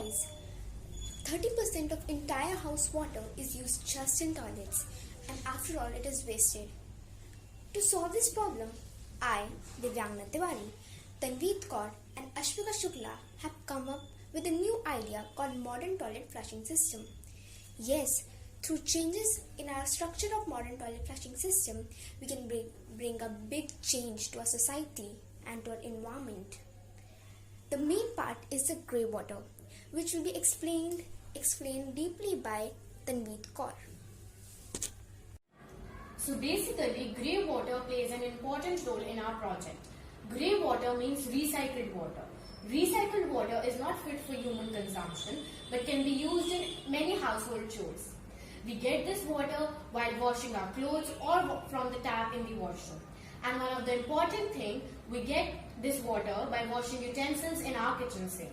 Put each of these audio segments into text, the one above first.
Guys, 30% of entire house water is used just in toilets, and after all it is wasted. To solve this problem, I, Divyangana Tiwari, Tanveet Kaur and Ashvika Shukla have come up with a new idea called modern toilet flushing system. Yes, through changes in our structure of modern toilet flushing system, we can bring a big change to our society and to our environment. The main part is the grey water, which will be explained deeply by Tanveet Kaur. So basically, grey water plays an important role in our project. Grey water means recycled water. Recycled water is not fit for human consumption but can be used in many household chores. We get this water while washing our clothes or from the tap in the washroom. And one of the important things, we get this water by washing utensils in our kitchen sink.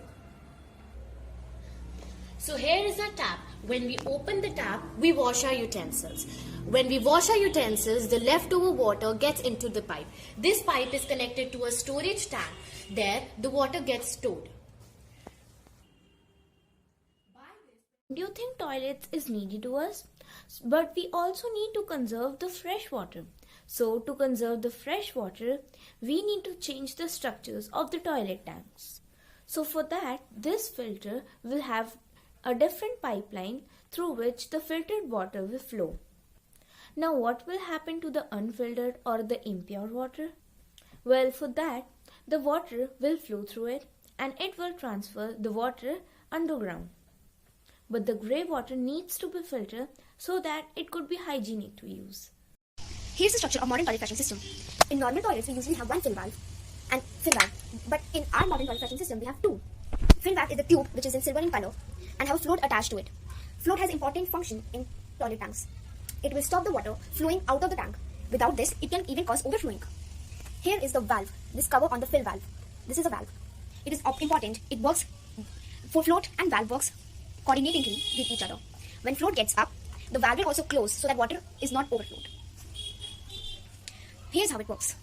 So here is our tap. When we open the tap, we wash our utensils. When we wash our utensils, the leftover water gets into the pipe. This pipe is connected to a storage tank. There, the water gets stored. Do you think toilets is needed to us? But we also need to conserve the fresh water. So to conserve the fresh water, we need to change the structures of the toilet tanks. So for that, this filter will have a different pipeline through which the filtered water will flow. Now what will happen to the unfiltered or the impure water? Well, for that, the water will flow through it and it will transfer the water underground. But the grey water needs to be filtered so that it could be hygienic to use. Here's the structure of modern toilet flushing system. In normal toilets, we usually have one fill valve and fill valve. But in our modern toilet flushing system, we have two. Fill valve is the tube which is in silver in color and have a float attached to it. Float has important function in toilet tanks. It will stop the water flowing out of the tank. Without this, it can even cause overflowing. Here is the valve, this cover on the fill valve. This is a valve. It is important. It works, for float and valve works coordinatingly with each other. When float gets up, the valve will also close so that water is not overflowed. Here's how it works.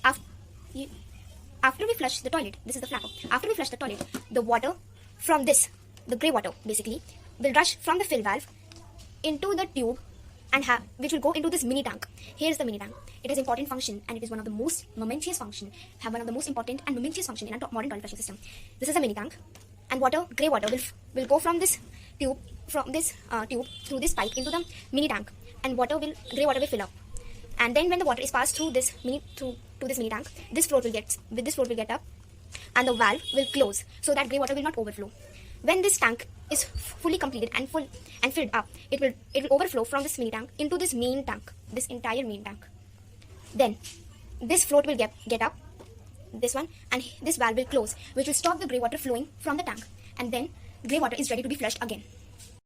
After we flush the toilet, this is the flapper. After we flush the toilet, the water from this, the grey water basically, will rush from the fill valve into the tube and which will go into this mini tank. Here is the mini tank. It has important function and it is one of the most momentous function, important and momentous function in a modern toilet flushing system. This is a mini tank, and grey water will go from this tube through this pipe into the mini tank, and grey water will fill up. And then when the water is passed through this mini tank, this float will get up, and the valve will close so that grey water will not overflow. When this tank is fully completed and filled up, it will overflow from this mini tank into this main tank, this entire main tank. Then this float will get up, this one, and this valve will close, which will stop the grey water flowing from the tank, and then grey water is ready to be flushed again.